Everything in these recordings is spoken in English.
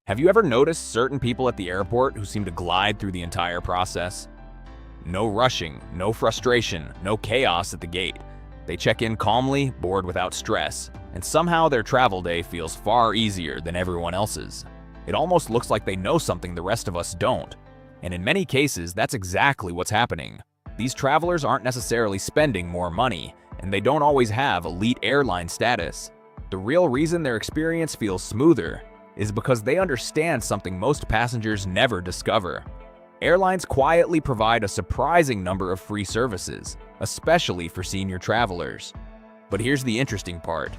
Have you ever noticed certain people at the airport who seem to glide through the entire process? No rushing, no frustration, no chaos at the gate. They check in calmly, board without stress, and somehow their travel day feels far easier than everyone else's. It almost looks like they know something the rest of us don't. And in many cases, that's exactly what's happening. These travelers aren't necessarily spending more money, and they don't always have elite airline status. The real reason their experience feels smoother is because they understand something most passengers never discover. Airlines quietly provide a surprising number of free services, especially for senior travelers. But here's the interesting part.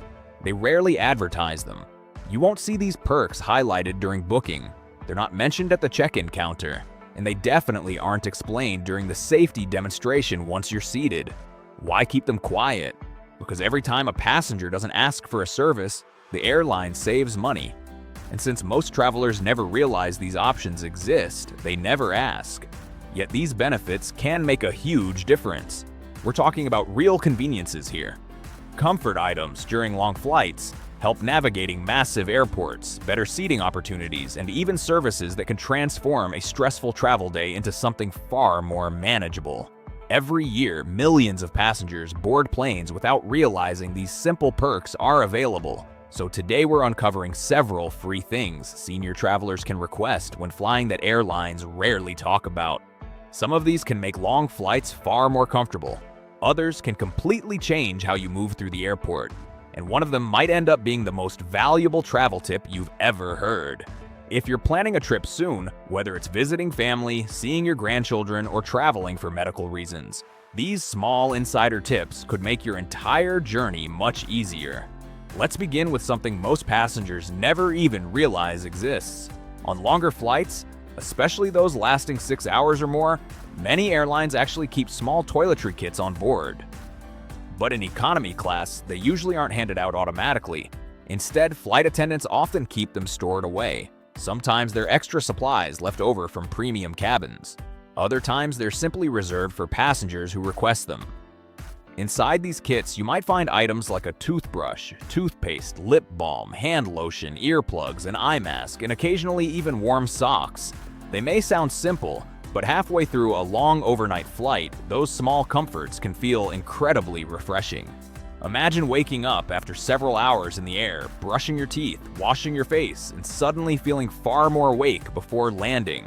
They rarely advertise them. You won't see these perks highlighted during booking. They're not mentioned at the check-in counter, and they definitely aren't explained during the safety demonstration once you're seated. Why keep them quiet? Because every time a passenger doesn't ask for a service, the airline saves money. And since most travelers never realize these options exist, they never ask. Yet these benefits can make a huge difference. We're talking about real conveniences here. Comfort items during long flights, help navigating massive airports, better seating opportunities, and even services that can transform a stressful travel day into something far more manageable. Every year, millions of passengers board planes without realizing these simple perks are available. So today we're uncovering several free things senior travelers can request when flying that airlines rarely talk about. Some of these can make long flights far more comfortable. Others can completely change how you move through the airport. And one of them might end up being the most valuable travel tip you've ever heard. If you're planning a trip soon, whether it's visiting family, seeing your grandchildren, or traveling for medical reasons, these small insider tips could make your entire journey much easier. Let's begin with something most passengers never even realize exists. On longer flights, especially those lasting 6 hours or more, many airlines actually keep small toiletry kits on board. But in economy class, they usually aren't handed out automatically. Instead, flight attendants often keep them stored away. Sometimes they're extra supplies left over from premium cabins. Other times, they're simply reserved for passengers who request them. Inside these kits, you might find items like a toothbrush, toothpaste, lip balm, hand lotion, earplugs, an eye mask, and occasionally even warm socks. They may sound simple, but halfway through a long overnight flight, those small comforts can feel incredibly refreshing. Imagine waking up after several hours in the air, brushing your teeth, washing your face, and suddenly feeling far more awake before landing.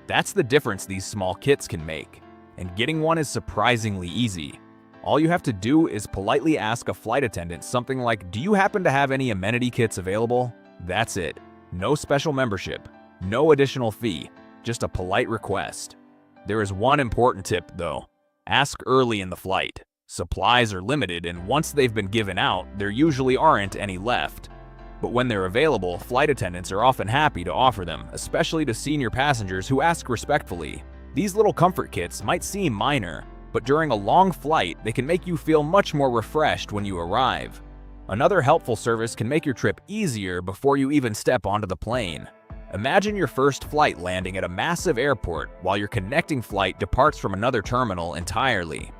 That's the difference these small kits can make, and getting one is surprisingly easy. All you have to do is politely ask a flight attendant something like, "Do you happen to have any amenity kits available?" That's it. No special membership, no additional fee, just a polite request. There is one important tip though. Ask early in the flight. Supplies are limited, and once they've been given out, there usually aren't any left. But when they're available, flight attendants are often happy to offer them, especially to senior passengers who ask respectfully. These little comfort kits might seem minor, but during a long flight, they can make you feel much more refreshed when you arrive. Another helpful service can make your trip easier before you even step onto the plane. Imagine your first flight landing at a massive airport while your connecting flight departs from another terminal entirely.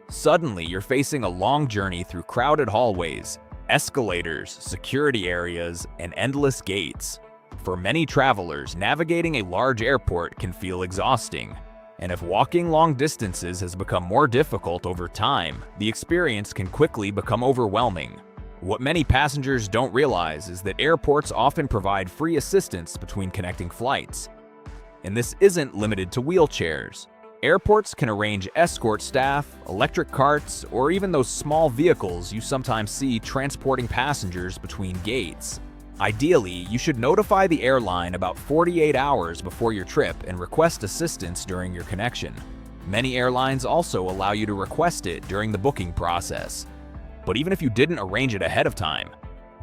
Suddenly, you're facing a long journey through crowded hallways, escalators, security areas, and endless gates. For many travelers, navigating a large airport can feel exhausting. And if walking long distances has become more difficult over time, the experience can quickly become overwhelming. What many passengers don't realize is that airports often provide free assistance between connecting flights. And this isn't limited to wheelchairs. Airports can arrange escort staff, electric carts, or even those small vehicles you sometimes see transporting passengers between gates. Ideally, you should notify the airline about 48 hours before your trip and request assistance during your connection. Many airlines also allow you to request it during the booking process. But even if you didn't arrange it ahead of time,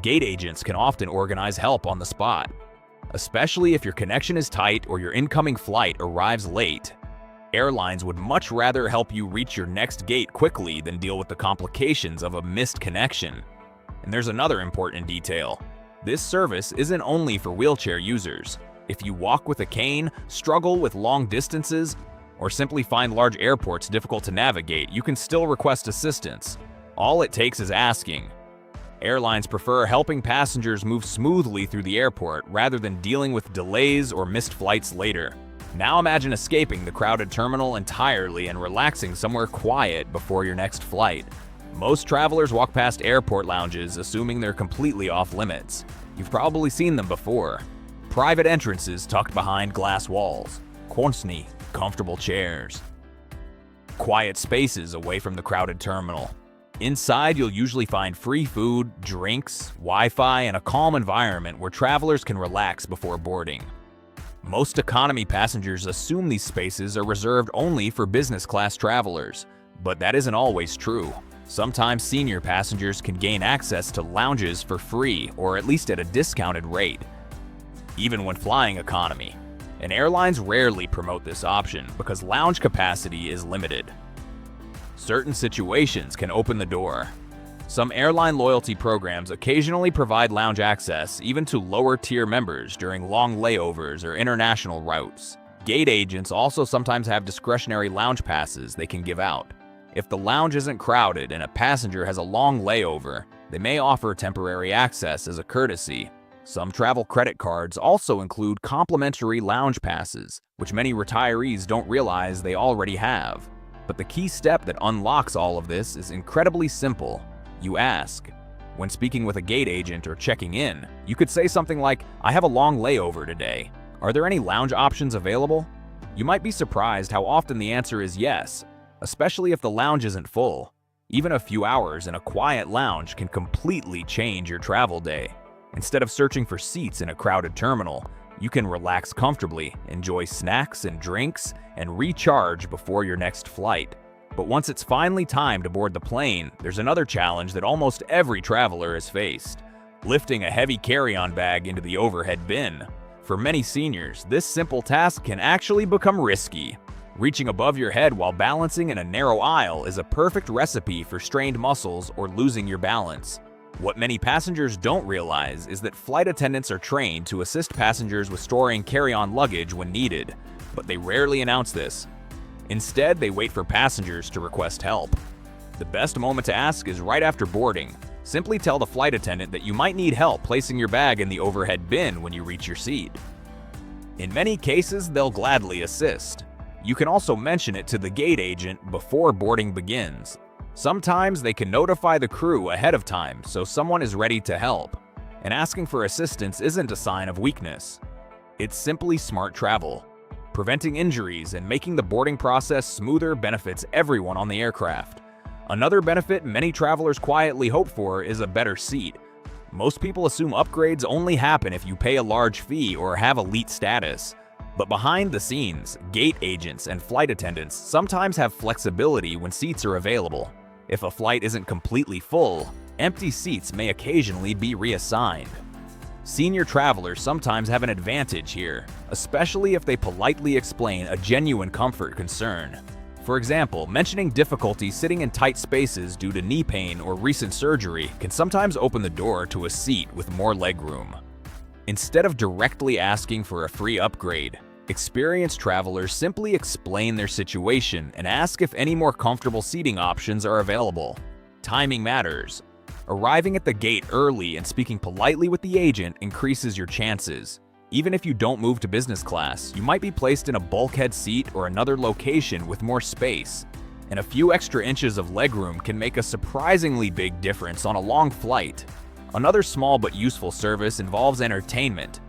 gate agents can often organize help on the spot. Especially if your connection is tight or your incoming flight arrives late. Airlines would much rather help you reach your next gate quickly than deal with the complications of a missed connection. And there's another important detail. This service isn't only for wheelchair users. If you walk with a cane, struggle with long distances, or simply find large airports difficult to navigate, you can still request assistance. All it takes is asking. Airlines prefer helping passengers move smoothly through the airport rather than dealing with delays or missed flights later. Now imagine escaping the crowded terminal entirely and relaxing somewhere quiet before your next flight. Most travelers walk past airport lounges assuming they're completely off limits. You've probably seen them before. Private entrances tucked behind glass walls. Kąsny, comfortable chairs. Quiet spaces away from the crowded terminal. Inside, you'll usually find free food, drinks, Wi-Fi, and a calm environment where travelers can relax before boarding. Most economy passengers assume these spaces are reserved only for business class travelers, but that isn't always true. Sometimes senior passengers can gain access to lounges for free or at least at a discounted rate, even when flying economy. And airlines rarely promote this option because lounge capacity is limited. Certain situations can open the door. Some airline loyalty programs occasionally provide lounge access even to lower-tier members during long layovers or international routes. Gate agents also sometimes have discretionary lounge passes they can give out. If the lounge isn't crowded and a passenger has a long layover, they may offer temporary access as a courtesy. Some travel credit cards also include complimentary lounge passes, which many retirees don't realize they already have. But the key step that unlocks all of this is incredibly simple. You ask. When speaking with a gate agent or checking in, you could say something like, "I have a long layover today. Are there any lounge options available?" You might be surprised how often the answer is yes, especially if the lounge isn't full. Even a few hours in a quiet lounge can completely change your travel day. Instead of searching for seats in a crowded terminal, you can relax comfortably, enjoy snacks and drinks, and recharge before your next flight. But once it's finally time to board the plane, there's another challenge that almost every traveler has faced: lifting a heavy carry-on bag into the overhead bin. For many seniors, this simple task can actually become risky. Reaching above your head while balancing in a narrow aisle is a perfect recipe for strained muscles or losing your balance. What many passengers don't realize is that flight attendants are trained to assist passengers with storing carry-on luggage when needed, but they rarely announce this. Instead, they wait for passengers to request help. The best moment to ask is right after boarding. Simply tell the flight attendant that you might need help placing your bag in the overhead bin when you reach your seat. In many cases, they'll gladly assist. You can also mention it to the gate agent before boarding begins. Sometimes they can notify the crew ahead of time so someone is ready to help. And asking for assistance isn't a sign of weakness. It's simply smart travel. Preventing injuries and making the boarding process smoother benefits everyone on the aircraft. Another benefit many travelers quietly hope for is a better seat. Most people assume upgrades only happen if you pay a large fee or have elite status. But behind the scenes, gate agents and flight attendants sometimes have flexibility when seats are available. If a flight isn't completely full, empty seats may occasionally be reassigned. Senior travelers sometimes have an advantage here, especially if they politely explain a genuine comfort concern. For example, mentioning difficulty sitting in tight spaces due to knee pain or recent surgery can sometimes open the door to a seat with more legroom. Instead of directly asking for a free upgrade, experienced travelers simply explain their situation and ask if any more comfortable seating options are available. Timing matters. Arriving at the gate early and speaking politely with the agent increases your chances. Even if you don't move to business class, you might be placed in a bulkhead seat or another location with more space. And a few extra inches of legroom can make a surprisingly big difference on a long flight. Another small but useful service involves entertainment.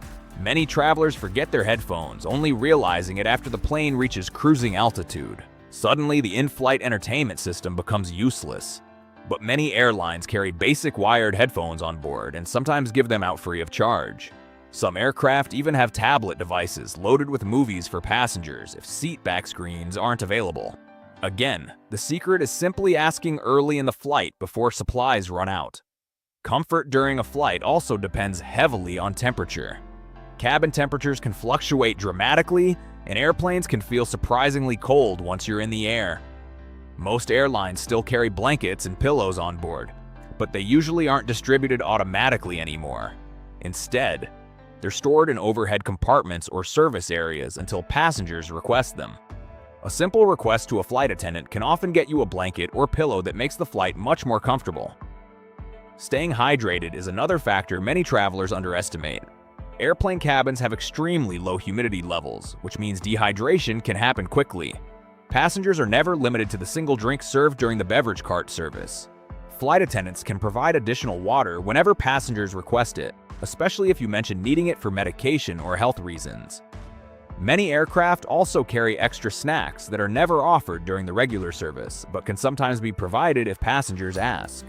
Many travelers forget their headphones, only realizing it after the plane reaches cruising altitude. Suddenly, the in-flight entertainment system becomes useless. But many airlines carry basic wired headphones on board and sometimes give them out free of charge. Some aircraft even have tablet devices loaded with movies for passengers if seat back screens aren't available. Again, the secret is simply asking early in the flight before supplies run out. Comfort during a flight also depends heavily on temperature. Cabin temperatures can fluctuate dramatically, and airplanes can feel surprisingly cold once you're in the air. Most airlines still carry blankets and pillows on board, but they usually aren't distributed automatically anymore. Instead, they're stored in overhead compartments or service areas until passengers request them. A simple request to a flight attendant can often get you a blanket or pillow that makes the flight much more comfortable. Staying hydrated is another factor many travelers underestimate. Airplane cabins have extremely low humidity levels, which means dehydration can happen quickly. Passengers are never limited to the single drink served during the beverage cart service. Flight attendants can provide additional water whenever passengers request it, especially if you mention needing it for medication or health reasons. Many aircraft also carry extra snacks that are never offered during the regular service, but can sometimes be provided if passengers ask.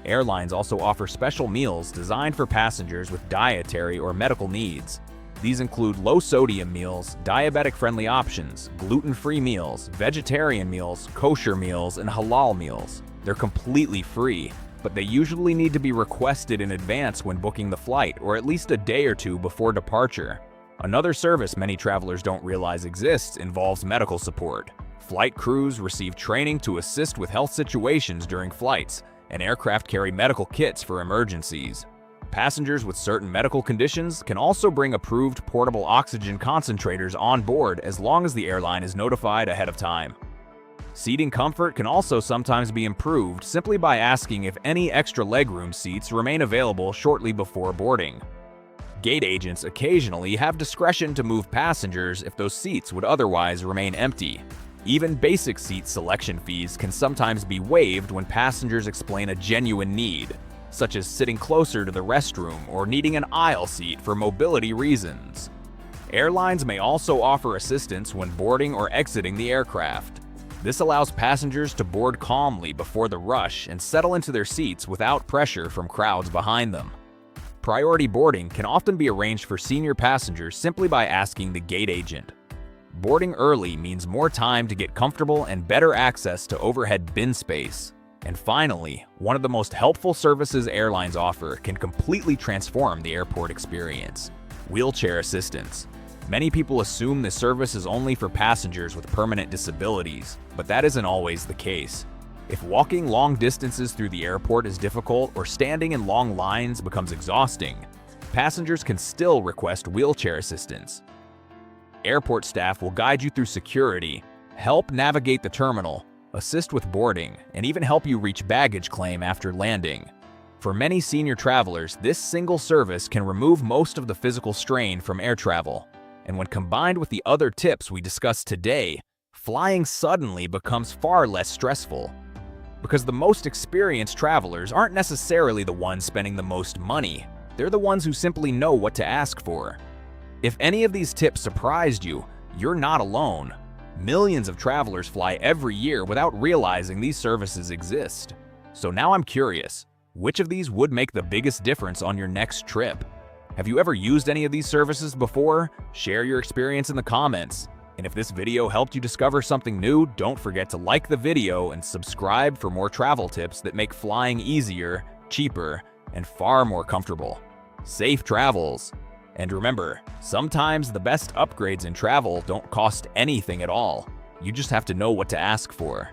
Airlines also offer special meals designed for passengers with dietary or medical needs. These include low-sodium meals, diabetic-friendly options, gluten-free meals, vegetarian meals, kosher meals, and halal meals. They're completely free, but they usually need to be requested in advance when booking the flight, or at least a day or two before departure. Another service many travelers don't realize exists involves medical support. Flight crews receive training to assist with health situations during flights, and aircraft carry medical kits for emergencies. Passengers with certain medical conditions can also bring approved portable oxygen concentrators on board as long as the airline is notified ahead of time. Seating comfort can also sometimes be improved simply by asking if any extra legroom seats remain available shortly before boarding. Gate agents occasionally have discretion to move passengers if those seats would otherwise remain empty. Even basic seat selection fees can sometimes be waived when passengers explain a genuine need, such as sitting closer to the restroom or needing an aisle seat for mobility reasons. Airlines may also offer assistance when boarding or exiting the aircraft. This allows passengers to board calmly before the rush and settle into their seats without pressure from crowds behind them. Priority boarding can often be arranged for senior passengers simply by asking the gate agent. Boarding early means more time to get comfortable and better access to overhead bin space. And finally, one of the most helpful services airlines offer can completely transform the airport experience: wheelchair assistance. Many people assume this service is only for passengers with permanent disabilities, but that isn't always the case. If walking long distances through the airport is difficult or standing in long lines becomes exhausting, passengers can still request wheelchair assistance. Airport staff will guide you through security, help navigate the terminal, assist with boarding, and even help you reach baggage claim after landing. For many senior travelers, this single service can remove most of the physical strain from air travel. And when combined with the other tips we discussed today, flying suddenly becomes far less stressful. Because the most experienced travelers aren't necessarily the ones spending the most money. They're the ones who simply know what to ask for. If any of these tips surprised you, you're not alone. Millions of travelers fly every year without realizing these services exist. So now I'm curious, which of these would make the biggest difference on your next trip? Have you ever used any of these services before? Share your experience in the comments. And if this video helped you discover something new, don't forget to like the video and subscribe for more travel tips that make flying easier, cheaper, and far more comfortable. Safe travels! And remember, sometimes the best upgrades in travel don't cost anything at all. You just have to know what to ask for.